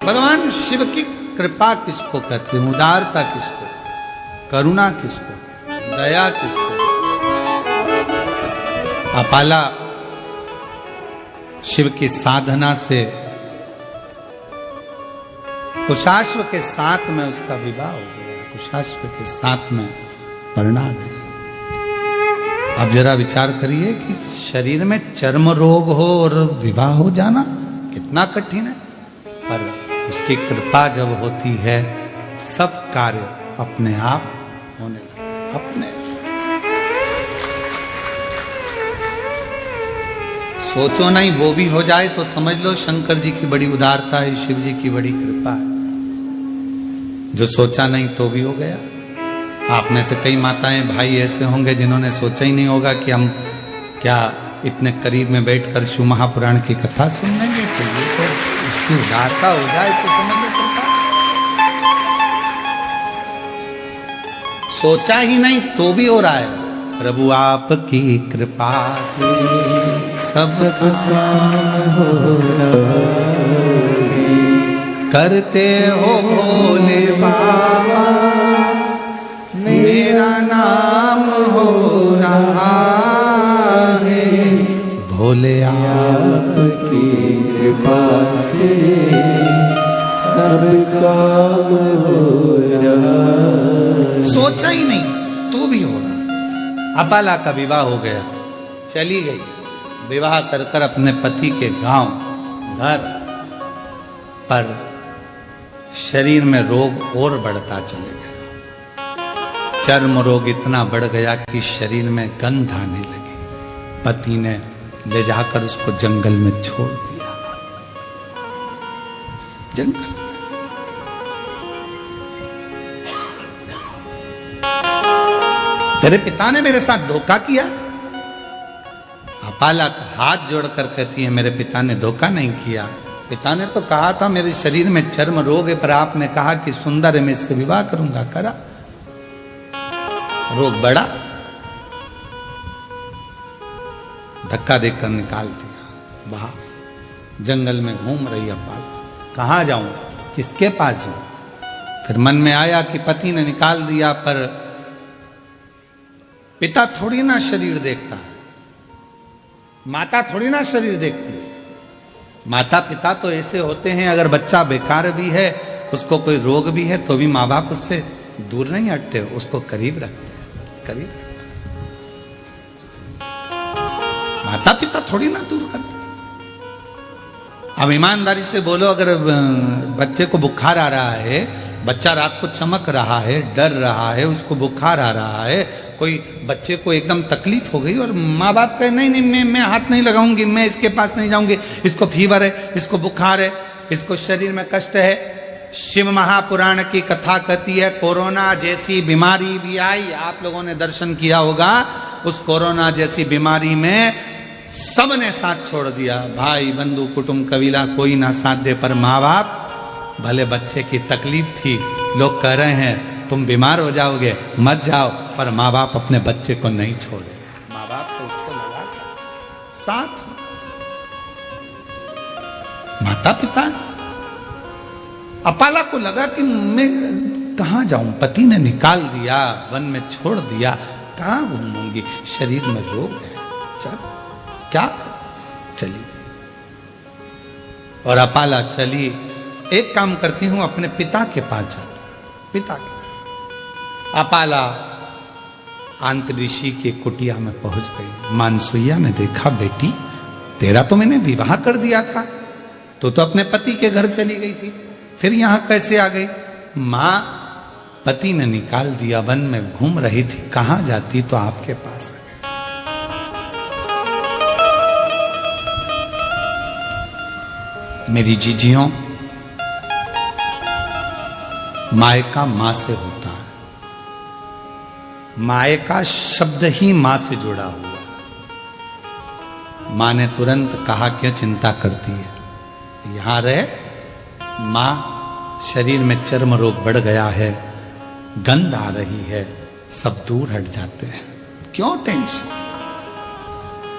भगवान शिव की कृपा किसको कहते हैं, उदारता किसको, करुणा किसको, दया किसको। अपाला शिव की साधना से कुशाश्व के साथ में उसका विवाह हो गया, कुशाश्व के साथ में परिणा गई। अब जरा विचार करिए कि शरीर में चर्म रोग हो और विवाह हो जाना कितना कठिन है, पर उसकी कृपा जब होती है सब कार्य अपने आप होने लगते, अपने। सोचो नहीं वो भी हो जाए तो समझ लो शंकर जी की बड़ी उदारता है, शिव जी की बड़ी कृपा है। जो सोचा नहीं तो भी हो गया। आप में से कई माताएं भाई ऐसे होंगे जिन्होंने सोचा ही नहीं होगा कि हम क्या इतने करीब में बैठकर शिव महापुराण की कथा सुन लेंगे, तो ये तो उसकी उदारता हो जाए तो समझ लो कृपा। सोचा ही नहीं तो भी हो रहा है। प्रभु आपकी कृपा से सब काम हो रहा है, करते हो भोले बाबा मेरा नाम हो रहा है, भोले आपकी कृपा से सब काम हो रहा है। सोचा ही नहीं तो भी हो रहा। अपाला का विवाह हो गया, चली गई, विवाह कर कर अपने पति के गांव घर, पर शरीर में रोग और बढ़ता चले गया। चर्म रोग इतना बढ़ गया कि शरीर में गंध आने लगी। पति ने ले जाकर उसको जंगल में छोड़ दिया। जंगल तेरे पिता ने मेरे साथ धोखा किया। अपाला हाथ जोड़कर कहती है मेरे पिता ने धोखा नहीं किया। पिता ने तो कहा था मेरे शरीर में चर्म रोग है, पर आपने कहा कि सुंदर है मैं इससे विवाह करूंगा, करा, रोग बढ़ा, धक्का देकर निकाल दिया बाहर। जंगल में घूम रही अपाला, कहां जाऊं, किसके पास जाऊं। फिर मन में आया कि पति ने निकाल दिया, पर पिता थोड़ी ना शरीर देखता है, माता थोड़ी ना शरीर देखती है। माता पिता तो ऐसे होते हैं, अगर बच्चा बेकार भी है, उसको कोई रोग भी है, तो भी माँ बाप उससे दूर नहीं हटते, उसको करीब रखते हैं, करीब रखते हैं। माता पिता थोड़ी ना दूर करते। अब ईमानदारी से बोलो, अगर बच्चे को बुखार आ रहा है, बच्चा रात को चमक रहा है, डर रहा है, उसको बुखार आ रहा है, कोई बच्चे को एकदम तकलीफ हो गई और माँ बाप कहे नहीं नहीं मैं हाथ नहीं लगाऊंगी, मैं इसके पास नहीं जाऊंगी, इसको फीवर है, इसको बुखार है, इसको शरीर में कष्ट है। शिव महापुराण की कथा कहती है कोरोना जैसी बीमारी भी आई, आप लोगों ने दर्शन किया होगा। उस कोरोना जैसी बीमारी में सबने साथ छोड़ दिया, भाई बंधु कुटुंब कबीला कोई ना साथ दे, पर माँ बाप, भले बच्चे की तकलीफ थी, लोग कह रहे हैं तुम बीमार हो जाओगे मत जाओ, पर माँ बाप अपने बच्चे को नहीं छोड़े। माँ बाप तो उसको लगा साथ, माता पिता। अपाला को लगा कि मैं कहां जाऊं, पति ने निकाल दिया, वन में छोड़ दिया, कहां घूमूंगी, शरीर में रोग है, चल क्या, चली। और अपाला चली, एक काम करती हूं अपने पिता के पास जाती, पिता के पास। अपाला आंतऋषि की कुटिया में पहुंच गई। मानसुइया ने देखा, बेटी तेरा तो मैंने विवाह कर दिया था, तो अपने पति के घर चली गई थी, फिर यहां कैसे आ गई। मां, पति ने निकाल दिया, वन में घूम रही थी, कहां जाती तो आपके पास आ गई। मेरी जीजियों, मायका मां से होता है, मायका शब्द ही मां से जुड़ा हुआ। मां ने तुरंत कहा क्यों चिंता करती है, यहां रहे। मां, शरीर में चर्म रोग बढ़ गया है, गंध आ रही है, सब दूर हट जाते हैं, क्यों टेंशन,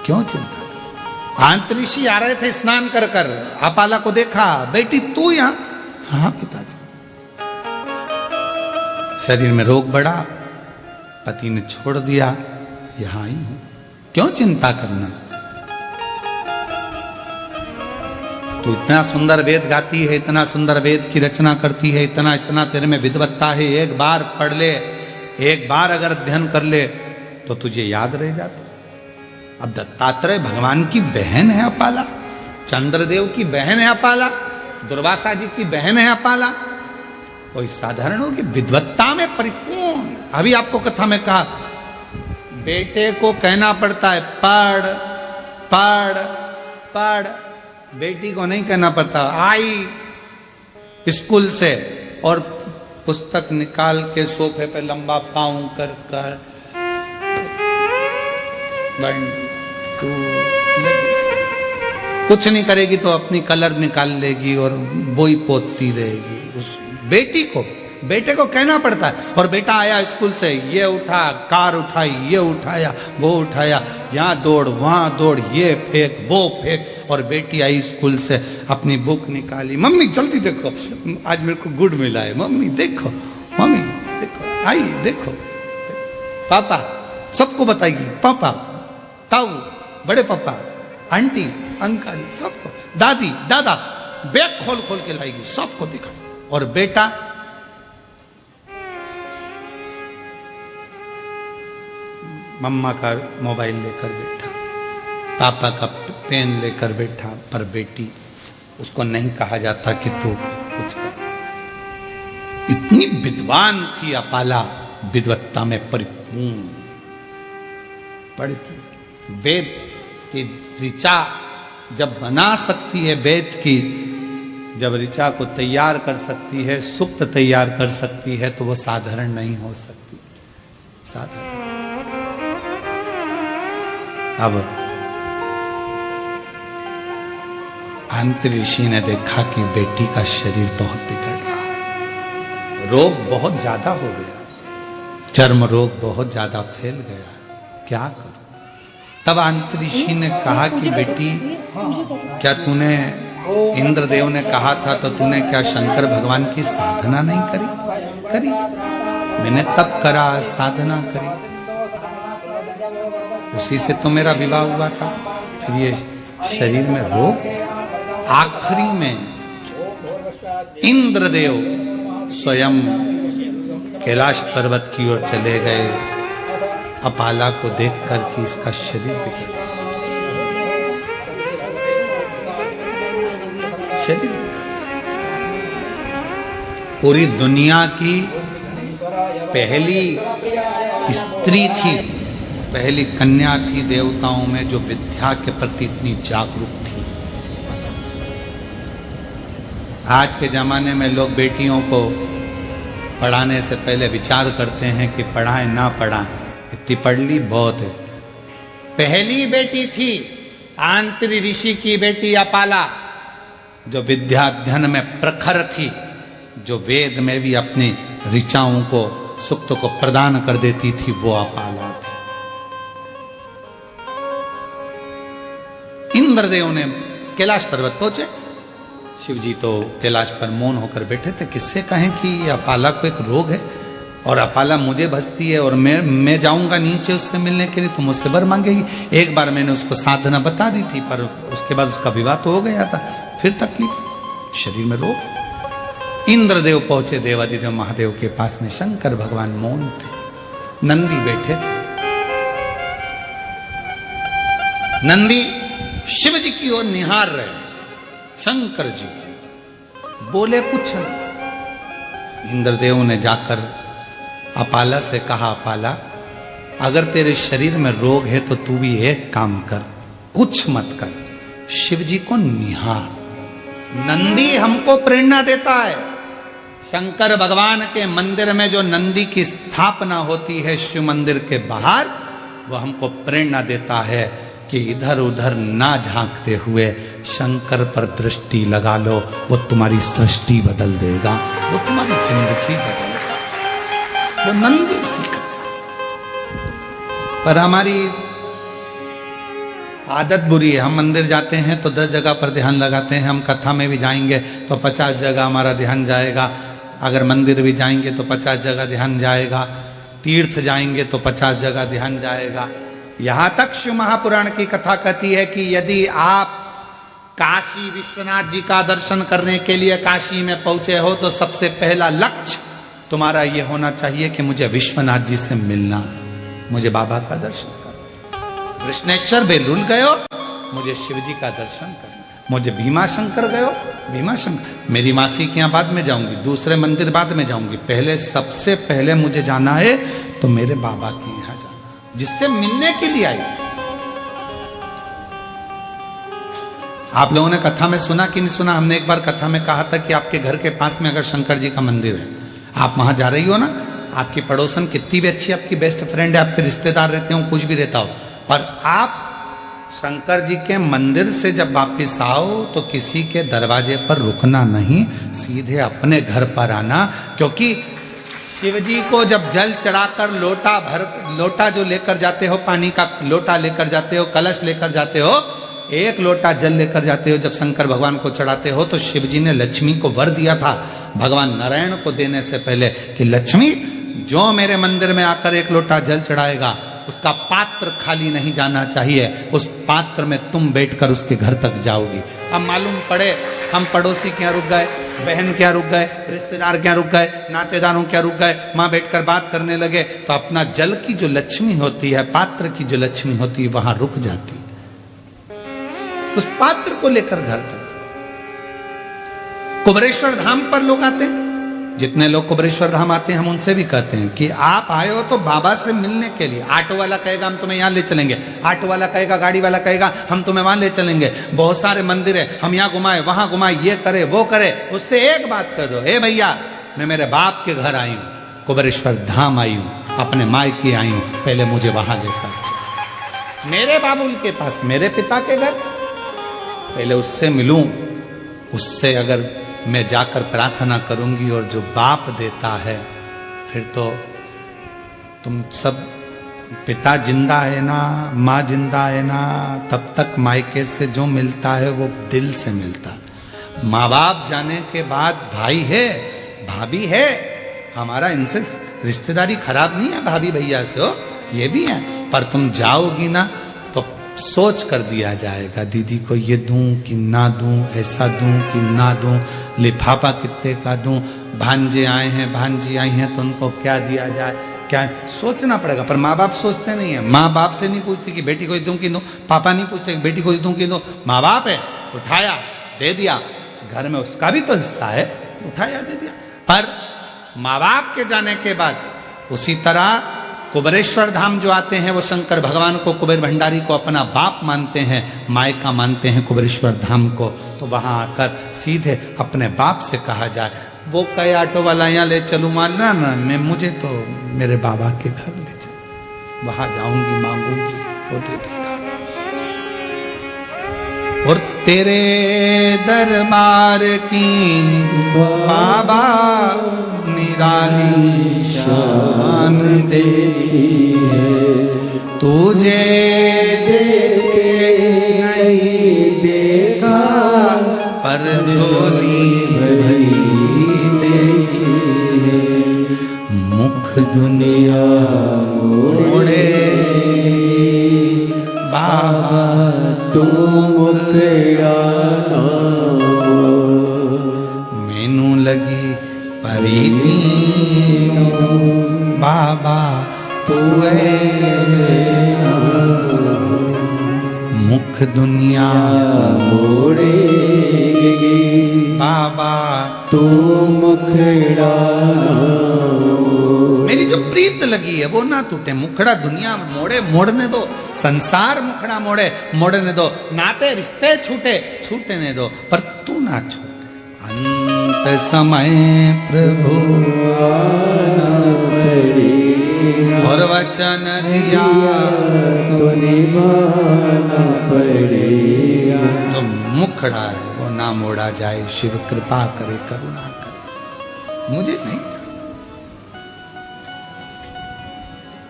क्यों चिंता। आंतरिषि आ रहे थे स्नान कर कर, अपाला को देखा, बेटी तू यहां, हाँ पिताजी। शरीर में रोग बढ़ा, पति ने छोड़ दिया, यहां ही हूं, क्यों चिंता करना। तू इतना सुंदर वेद गाती है, इतना सुंदर वेद की रचना करती है, इतना इतना तेरे में विद्वत्ता है, एक बार पढ़ ले, एक बार अगर अध्ययन कर ले तो तुझे याद रह जाता। अब दत्तात्रेय भगवान की बहन है अपाला, चंद्रदेव की बहन है अपाला, दुर्वासा जी की बहन है अपाला, कोई साधारण हो कि विद्वत्ता में परिपूर्ण। अभी आपको कथा में कहा, बेटे को कहना पड़ता है पढ़ पढ़ पढ़, बेटी को नहीं कहना पड़ता। आई स्कूल से और पुस्तक निकाल के सोफे पे लंबा पाँव कर कर 1 2 कुछ नहीं करेगी तो अपनी कलर निकाल लेगी और बोई पोतती रहेगी। उस बेटे को कहना पड़ता है। और बेटा आया स्कूल से, ये उठा, कार उठाई, ये उठाया, वो उठाया, यहाँ दौड़ वहां दौड़, ये फेंक वो फेंक। और बेटी आई स्कूल से, अपनी बुक निकाली, मम्मी जल्दी देखो आज मेरे को गुड मिला है, मम्मी देखो, मम्मी देखो, आई देखो, पापा सबको बताएगी, पापा ताऊ, बड़े पापा, आंटी अंकल सबको, दादी दादा, बैग खोल खोल के लाएगी, सबको दिखाई। और बेटा मम्मा का मोबाइल लेकर बैठा, पापा का पेन लेकर बैठा, पर बेटी उसको नहीं कहा जाता कि तू कुछ कर। इतनी विद्वान थी अपाला, विद्वत्ता में परिपूर्ण, पढ़ी वेद की ऋचा जब बना सकती है, वेद की जब ऋचा को तैयार कर सकती है, सूक्त तैयार कर सकती है, तो वो साधारण नहीं हो सकती, साधारण। अब अंत ऋषि ने देखा कि बेटी का शरीर बहुत बिगड़ रहा, रोग बहुत ज्यादा हो गया, चर्म रोग बहुत ज्यादा फैल गया, क्या करूं। तब अंत ऋषि ने कहा कि बेटी, क्या तूने, इंद्रदेव ने कहा था तो तूने क्या शंकर भगवान की साधना नहीं करी? करी, मैंने तप करा, साधना करी, उसी से तो मेरा विवाह हुआ था। फिर ये शरीर में रोग। आखिरी में इंद्रदेव स्वयं कैलाश पर्वत की ओर चले गए, अपाला को देखकर कि इसका शरीर बिगड़ गया, शरीर पूरी दुनिया की पहली स्त्री थी, पहली कन्या थी देवताओं में जो विद्या के प्रति इतनी जागरूक थी। आज के जमाने में लोग बेटियों को पढ़ाने से पहले विचार करते हैं कि पढ़ाएं ना पढ़ाएं, इतनी पढ़ ली बहुत है। पहली बेटी थी आंत्री ऋषि की बेटी अपाला, जो विद्या अध्ययन में प्रखर थी, जो वेद में भी अपनी ऋचाओं को, सूक्त को प्रदान कर देती थी, वो अपाला थी। इंद्रदेव ने कैलाश पर्वत पहुंचे, शिव जी तो कैलाश पर मौन होकर बैठे थे, किससे कहें कि अपाला को एक रोग है और अपाला मुझे भजती है और मैं जाऊंगा नीचे उससे मिलने के लिए तो मुझसे वर मांगेगी। एक बार मैंने उसको साधना बता दी थी, पर उसके बाद उसका विवाह तो हो गया था, फिर तकलीफ, शरीर में रोग है। इंद्रदेव पहुंचे देवादिदेव महादेव के पास में, शंकर भगवान मौन थे, नंदी बैठे थे। नंदी शिव जी की ओर निहार रहे, शंकर जी की, बोले कुछ नहीं। इंद्रदेव ने जाकर अपाला से कहा, अपाला अगर तेरे शरीर में रोग है तो तू भी एक काम कर, कुछ मत कर, शिव जी को निहार। नंदी हमको प्रेरणा देता है। शंकर भगवान के मंदिर में जो नंदी की स्थापना होती है शिव मंदिर के बाहर, वो हमको प्रेरणा देता है कि इधर उधर ना झांकते हुए शंकर पर दृष्टि लगा लो, वो तुम्हारी सृष्टि बदल देगा, वो तुम्हारी जिंदगी बदल देगा। वो नंदी सीख गया। पर हमारी आदत बुरी है। हम मंदिर जाते हैं तो 10 जगह पर ध्यान लगाते हैं, हम कथा में भी जाएंगे तो 50 जगह हमारा ध्यान जाएगा, अगर मंदिर भी जाएंगे तो 50 जगह ध्यान जाएगा, तीर्थ जाएंगे तो 50 जगह ध्यान जाएगा। यहां तक शिव महापुराण की कथा कहती है कि यदि आप काशी विश्वनाथ जी का दर्शन करने के लिए काशी में पहुंचे हो तो सबसे पहला लक्ष्य तुम्हारा यह होना चाहिए कि मुझे विश्वनाथ जी से मिलना है, मुझे बाबा का दर्शन करना। कृष्णेश्वर बेलूल गयो, मुझे शिव जी का दर्शन करना। मुझे भीमा शंकर गयो, भीमा शंकर, मेरी मासी के यहां बाद में जाऊंगी, दूसरे मंदिर बाद में जाऊंगी, पहले सबसे पहले मुझे जाना है तो मेरे बाबा के यहां जाना, जिससे मिलने के लिए आई। आप लोगों ने कथा में सुना कि नहीं सुना, हमने एक बार कथा में कहा था कि आपके घर के पास में अगर शंकर जी का मंदिर है, आप वहां जा रही हो ना, आपकी पड़ोसन कितनी भी अच्छी आपकी बेस्ट फ्रेंड है, आपके रिश्तेदार रहते हो, कुछ भी रहता हो, पर आप शंकर जी के मंदिर से जब वापिस आओ तो किसी के दरवाजे पर रुकना नहीं, सीधे अपने घर पर आना। क्योंकि शिव जी को जब जल चढ़ाकर लोटा जो लेकर जाते हो, पानी का लोटा लेकर जाते हो, कलश लेकर जाते हो, एक लोटा जल लेकर जाते हो, जब शंकर भगवान को चढ़ाते हो तो शिव जी ने लक्ष्मी को वर दिया था भगवान नारायण को देने से पहले कि लक्ष्मी जो मेरे मंदिर में आकर एक लोटा जल चढ़ाएगा उसका पात्र खाली नहीं जाना चाहिए, उस पात्र में तुम बैठकर उसके घर तक जाओगी। अब मालूम पड़े हम पड़ोसी के यहाँ रुक गए, बहन के यहाँ रुक गए, रिश्तेदार के यहाँ रुक गए, नातेदारों के यहाँ रुक गए, वहां बैठकर बात करने लगे तो अपना जल की जो लक्ष्मी होती है, पात्र की जो लक्ष्मी होती है, वहां रुक जाती, उस पात्र को लेकर घर तक। कुबरेश्वर धाम पर लोग आते हैं, जितने लोग कुबरेश्वर धाम आते हैं हम उनसे भी कहते हैं कि आप आए हो तो बाबा से मिलने के लिए। ऑटो वाला कहेगा हम तुम्हें यहां ले चलेंगे, ऑटो वाला कहेगा, गाड़ी वाला कहेगा हम तुम्हें वहां ले चलेंगे, बहुत सारे मंदिर है, हम यहाँ घुमाए वहां घुमाए, ये करे वो करे। उससे एक बात कर दो, हे भैया मैं मेरे बाप के घर आई हूं, कुबरेश्वर धाम आई हूं, अपने मायके आई हूं, पहले मुझे वहां लेकर चलो, मेरे बाबुल के पास, मेरे पिता के घर, पहले उससे मिलूं। उससे अगर मैं जाकर प्रार्थना करूंगी और जो बाप देता है, फिर तो तुम सब, पिता जिंदा है ना, माँ जिंदा है ना, तब तक मायके से जो मिलता है वो दिल से मिलता। माँ बाप जाने के बाद भाई है, भाभी है, हमारा इनसे रिश्तेदारी खराब नहीं है, भाभी भैया से हो, ये भी है, पर तुम जाओगी ना तो सोच कर दिया जाएगा, दीदी को ये दूं कि ना दूं, ऐसा दूं कि ना दूं, लिफाफा कितने का दूं, भांजे आए हैं, भांजी आई हैं तो उनको क्या दिया जाए, क्या सोचना पड़ेगा। पर माँ बाप सोचते नहीं है, माँ बाप से नहीं पूछती कि बेटी को दूं कि दूं, पापा नहीं पूछते कि बेटी को दूं कि दूं, माँ बाप है, उठाया दे दिया, घर में उसका भी तो हिस्सा है, उठाया दे दिया। पर माँ बाप के जाने के बाद उसी तरह कुबरेश्वर धाम जो आते हैं वो शंकर भगवान को, कुबेर भंडारी को अपना बाप मानते हैं, मायका मानते हैं कुबरेश्वर धाम को, तो वहां आकर सीधे अपने बाप से कहा जाए। वो कहे ऑटो वाला यहाँ ले चलूं, मानना ना, मैं मुझे तो मेरे बाबा के घर ले चलो, वहां जाऊंगी, मांगूंगी, वो दे देगा। और तेरे दरबार की बाबा निराली शान देखी है, तुझे नहीं देखा पर झोली भरी देखी है, मुख दुनिया मोड़े बाबा तू मुखड़ा, मैनू लगी परी बाबा तू मुख दुनिया मोड़ेगी बाबा तू मुखड़ा। मेरी जो प्रीत लगी है वो ना टूटे, मुखड़ा दुनिया मोड़े, मोड़ने दो, संसार मुखड़ा मोड़े, मोड़ने दो, नाते रिश्ते छूटे, छूटने दो, पर तू ना छूटे। अंत समय प्रभु और वचन दिया तो निभाना पड़ेगा। तो मुखड़ा है वो ना मोड़ा जाए, शिव कृपा करे, करुणा करे। मुझे नहीं था,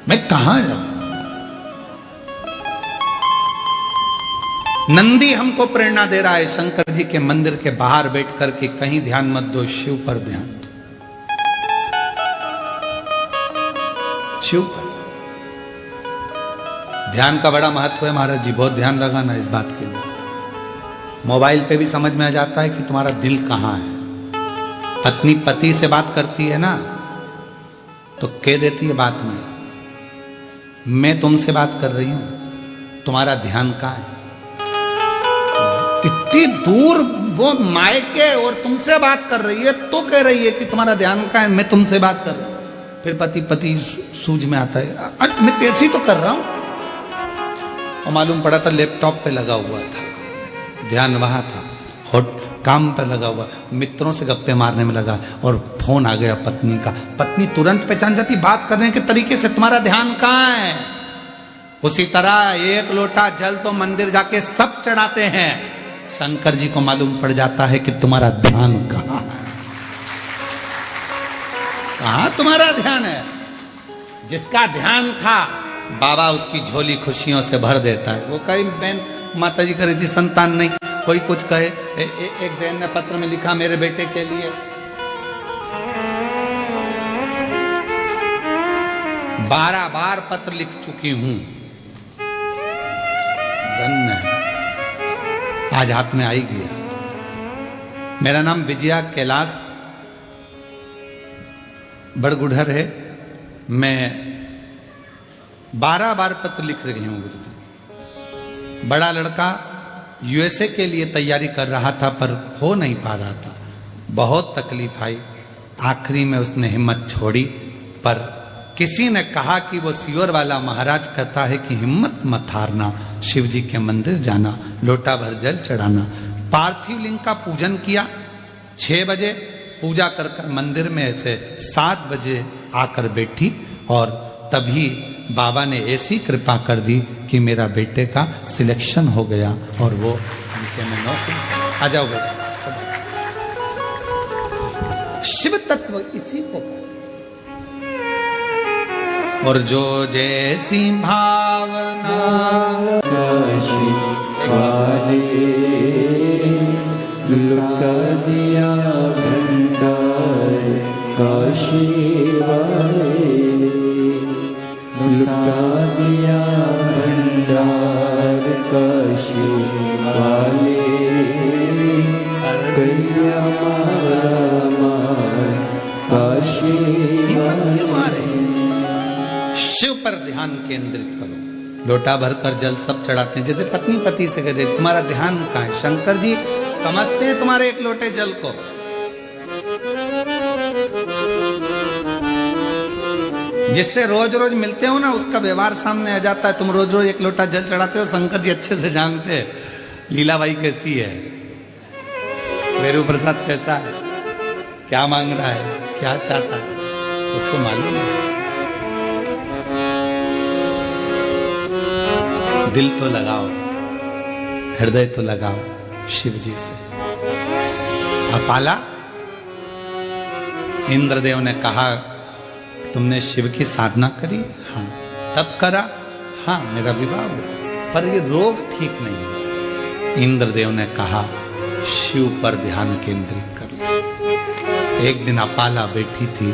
मैं कहां जाऊं? नंदी हमको प्रेरणा दे रहा है शंकर जी के मंदिर के बाहर बैठ करके कहीं ध्यान मत दो, शिव पर ध्यान दो, शिव पर। ध्यान का बड़ा महत्व है महाराज जी, बहुत ध्यान लगाना इस बात के लिए। मोबाइल पे भी समझ में आ जाता है कि तुम्हारा दिल कहां है। पत्नी पति से बात करती है ना तो कह देती है बात में, मैं तुमसे बात कर रही हूं, तुम्हारा ध्यान कहां है। इतनी दूर वो मायके और तुमसे बात कर रही है तो कह रही है कि तुम्हारा ध्यान कहां है, मैं तुमसे बात कर रही हूं। फिर पति सूझ में आता है, अरे मैं कैसे तो कर रहा हूं, और मालूम पड़ा था लैपटॉप पे लगा हुआ था, ध्यान वहां था, होट काम पर लगा हुआ, मित्रों से गप्पे मारने में लगा और फोन आ गया पत्नी का। पत्नी तुरंत पहचान जाती बात करने के तरीके से, तुम्हारा ध्यान कहां है। उसी तरह एक लोटा जल तो मंदिर जाके सब चढ़ाते हैं, शंकर जी को मालूम पड़ जाता है कि तुम्हारा ध्यान कहां है, कहां तुम्हारा ध्यान है। जिसका ध्यान था बाबा उसकी झोली खुशियों से भर देता है। वो कई बहन माता जी कह रही थी संतान नहीं, कोई कुछ कहे। एक बहन ने पत्र में लिखा मेरे बेटे के लिए, 12 बार पत्र लिख चुकी हूं, धन्य है, आज हाथ में आई गया। मेरा नाम विजया कैलाश बड़गुढ़र है, मैं 12 बार पत्र लिख रही हूं गुरुदेव। बड़ा लड़का यूएसए के लिए तैयारी कर रहा था पर हो नहीं पा रहा था, बहुत तकलीफ आई, आखिरी में उसने हिम्मत छोड़ी। पर किसी ने कहा कि वो सियोर वाला महाराज कहता है कि हिम्मत मत हारना, शिव जी के मंदिर जाना, लोटा भर जल चढ़ाना। पार्थिव लिंग का पूजन किया, 6 बजे पूजा कर कर मंदिर में से 7 बजे आकर बैठी, और तभी बाबा ने ऐसी कृपा कर दी कि मेरा बेटे का सिलेक्शन हो गया और वो उनके में नौकरी। आ जाओ बेटा, शिव तत्व इसी को कहते। और जो जैसी भावना लुटा दिया भंडार काशी वाले, लुटा दिया भंडार काशी वाले, कन्या मार काशी वाले। शिव पर ध्यान केंद्रित करो। लोटा भरकर जल सब चढ़ाते हैं, जैसे पत्नी पति से कहते तुम्हारा ध्यान कहां है। शंकर जी समझते हैं तुम्हारे एक लोटे जल को। जिससे रोज रोज मिलते हो ना उसका व्यवहार सामने आ जाता है। तुम रोज रोज एक लोटा जल चढ़ाते हो, शंकर जी अच्छे से जानते हैं लीलाबाई कैसी है, वेरू प्रसाद कैसा है, क्या मांग रहा है, क्या चाहता है, उसको मालूम है। दिल तो लगाओ, हृदय तो लगाओ शिव जी से। अपाला, इंद्रदेव ने कहा तुमने शिव की साधना करी? हाँ। तब करा? हाँ, मेरा विवाह हुआ, पर ये रोग ठीक नहीं हुआ। इंद्रदेव ने कहा शिव पर ध्यान केंद्रित कर। एक दिन अपाला बैठी थी,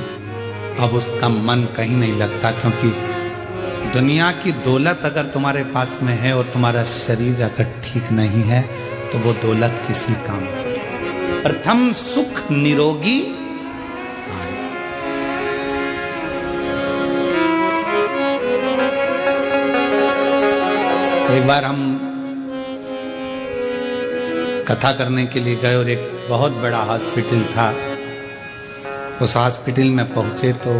अब उसका मन कहीं नहीं लगता, क्योंकि दुनिया की दौलत अगर तुम्हारे पास में है और तुम्हारा शरीर अगर ठीक नहीं है तो वो दौलत किसी काम की। प्रथम सुख निरोगी आया। एक बार हम कथा करने के लिए गए और एक बहुत बड़ा हॉस्पिटल था। उस हॉस्पिटल में पहुंचे तो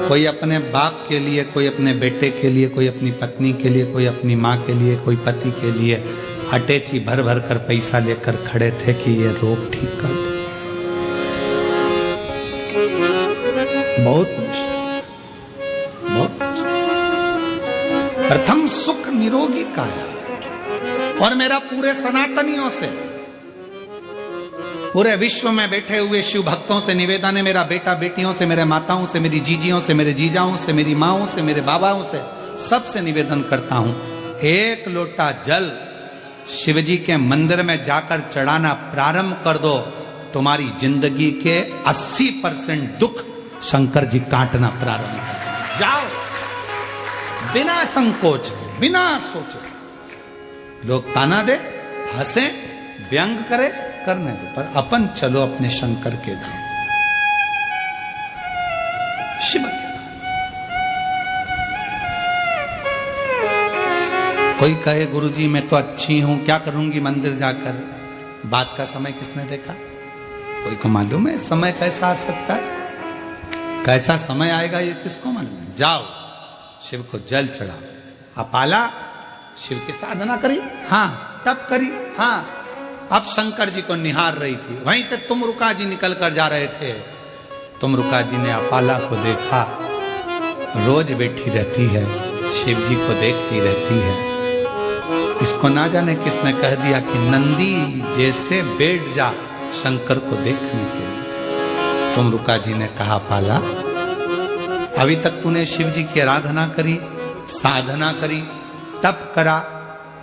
कोई अपने बाप के लिए, कोई अपने बेटे के लिए, कोई अपनी पत्नी के लिए, कोई अपनी माँ के लिए, कोई पति के लिए अटैची भर भर कर पैसा लेकर खड़े थे कि ये रोग ठीक कर दो। बहुत मुश्किल, बहुत मुश्किल। प्रथम सुख निरोगी काया। और मेरा पूरे सनातनियों से, पूरे विश्व में बैठे हुए शिव भक्तों से निवेदन है, मेरा बेटा बेटियों से, मेरे माताओं से, मेरी जीजियों से, मेरे जीजाओं से, मेरी माओं से, मेरे बाबाओं से, सबसे निवेदन करता हूं, एक लोटा जल शिवजी के मंदिर में जाकर चढ़ाना प्रारंभ कर दो, तुम्हारी जिंदगी के 80% दुख शंकर जी काटना प्रारंभ कर दो। जाओ बिना संकोच के, बिना सोचे समझे। लोग ताना दे, हंसे, व्यंग करे, करने दो, पर अपन चलो अपने शंकर के धाम, शिव के धाम। कोई कहे गुरुजी मैं तो अच्छी हूं, क्या करूंगी मंदिर जाकर। बात का समय किसने देखा? कोई को मालूम है समय कैसा आ सकता है, कैसा समय आएगा ये किसको मालूम है। जाओ शिव को जल चढ़ाओ। अपाला शिव की साधना करी, हाँ तब करी, हाँ। अब शंकर जी को निहार रही थी, वहीं से तुमरुका जी निकल कर जा रहे थे। तुमरुका जी ने अपाला को देखा, रोज बैठी रहती है, शिव जी को देखती रहती है। इसको ना जाने किसने कह दिया कि नंदी जैसे बैठ जा शंकर को देखने के लिए। तुमरुका जी ने कहा अपाला अभी तक तूने शिव जी की आराधना करी, साधना करी, तप करा,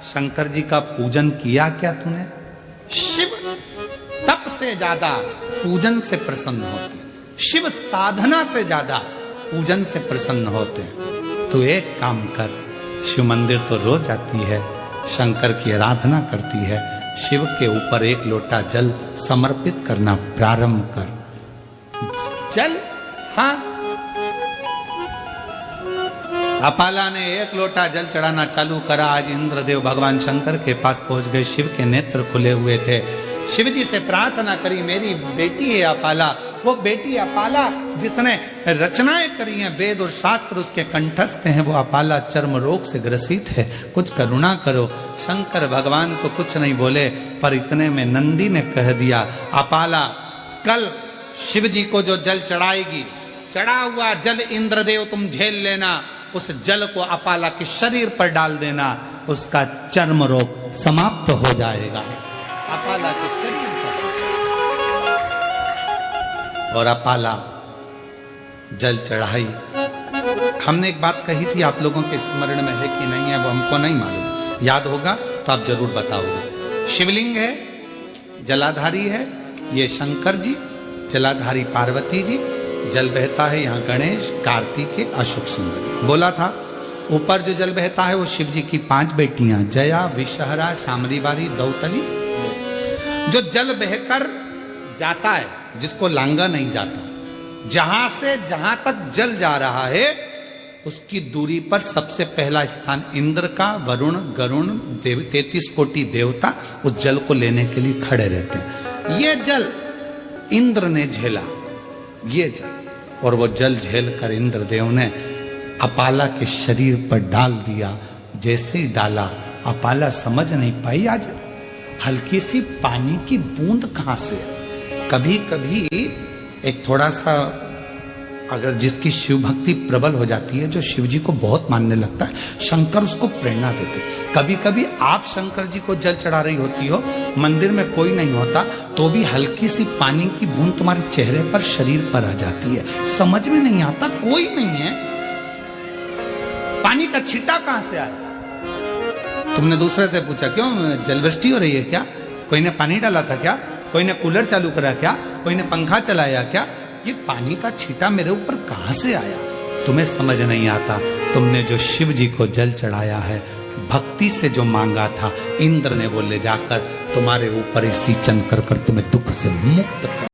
शंकर जी का पूजन किया क्या तूने? शिव तप से ज्यादा पूजन से प्रसन्न होते, शिव साधना से ज्यादा पूजन से प्रसन्न होते। तो एक काम कर, शिव मंदिर तो रोज आती है, शंकर की आराधना करती है, शिव के ऊपर एक लोटा जल समर्पित करना प्रारंभ कर। जल, हाँ। अपाला ने एक लोटा जल चढ़ाना चालू करा। आज इंद्रदेव भगवान शंकर के पास पहुंच गए, शिव के नेत्र खुले हुए थे। शिव जी से प्रार्थना करी, मेरी बेटी है अपाला, वो बेटी अपाला जिसने रचनाएं करी हैं, वेद और शास्त्र उसके कंठस्थ हैं, वो अपाला चर्म रोग से ग्रसित है, कुछ करुणा करो। शंकर भगवान तो कुछ नहीं बोले, पर इतने में नंदी ने कह दिया अपाला कल शिव जी को जो जल चढ़ाएगी, चढ़ा हुआ जल इंद्रदेव तुम झेल लेना, उस जल को अपाला के शरीर पर डाल देना, उसका चर्म रोग समाप्त हो जाएगा। अपाला के शरीर पर, और अपाला जल चढ़ाई। हमने एक बात कही थी, आप लोगों के स्मरण में है कि नहीं है वो हमको नहीं मालूम, याद होगा तो आप जरूर बताओगे। शिवलिंग है, जलाधारी है, ये शंकर जी, जलाधारी पार्वती जी, जल बहता है यहाँ गणेश, कार्तिकेय, अशोक सुंदरी। बोला था ऊपर जो जल बहता है वो शिव जी की 5 बेटियां, जया, विषहरा, शामरी बारी, दौतली। जो जल बहकर जाता है, जिसको लांगा नहीं जाता, जहां से जहां तक जल जा रहा है उसकी दूरी पर सबसे पहला स्थान इंद्र का, वरुण, गरुण, 33 कोटि देवता उस जल को लेने के लिए खड़े रहते हैं। ये जल इंद्र ने झेला, ये जल, और वो जल झेल कर इंद्रदेव ने अपाला के शरीर पर डाल दिया। जैसे ही डाला, अपाला समझ नहीं पाई आज हल्की सी पानी की बूंद कहां से। कभी कभी एक थोड़ा सा, अगर जिसकी शिव भक्ति प्रबल हो जाती है, जो शिव जी को बहुत मानने लगता है, शंकर उसको प्रेरणा देते। कभी कभी आप शंकर जी को जल चढ़ा रही होती हो, मंदिर में कोई नहीं होता, तो भी हल्की सी पानी की बूंद तुम्हारे चेहरे पर, शरीर पर आ जाती है, समझ में नहीं आता, कोई नहीं है, पानी का छींटा कहां से आया। तुमने दूसरे से पूछा क्यों जलवृष्टि हो रही है क्या, कोई ने पानी डाला था क्या, कोई ने कूलर चालू करा क्या, कोई ने पंखा चलाया क्या, ये पानी का छींटा मेरे ऊपर कहां से आया। तुम्हें समझ नहीं आता, तुमने जो शिव जी को जल चढ़ाया है, भक्ति से जो मांगा था, इंद्र ने वो ले जाकर तुम्हारे ऊपर ही सींचन कर कर तुम्हें दुख से मुक्त कर।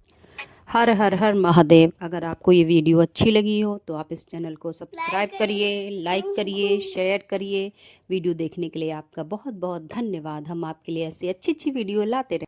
हर हर हर महादेव। अगर आपको ये वीडियो अच्छी लगी हो तो आप इस चैनल को सब्सक्राइब करिए, लाइक करिए, शेयर करिए। वीडियो देखने के लिए आपका बहुत बहुत धन्यवाद। हम आपके लिए ऐसी अच्छी अच्छी वीडियो लाते रहें।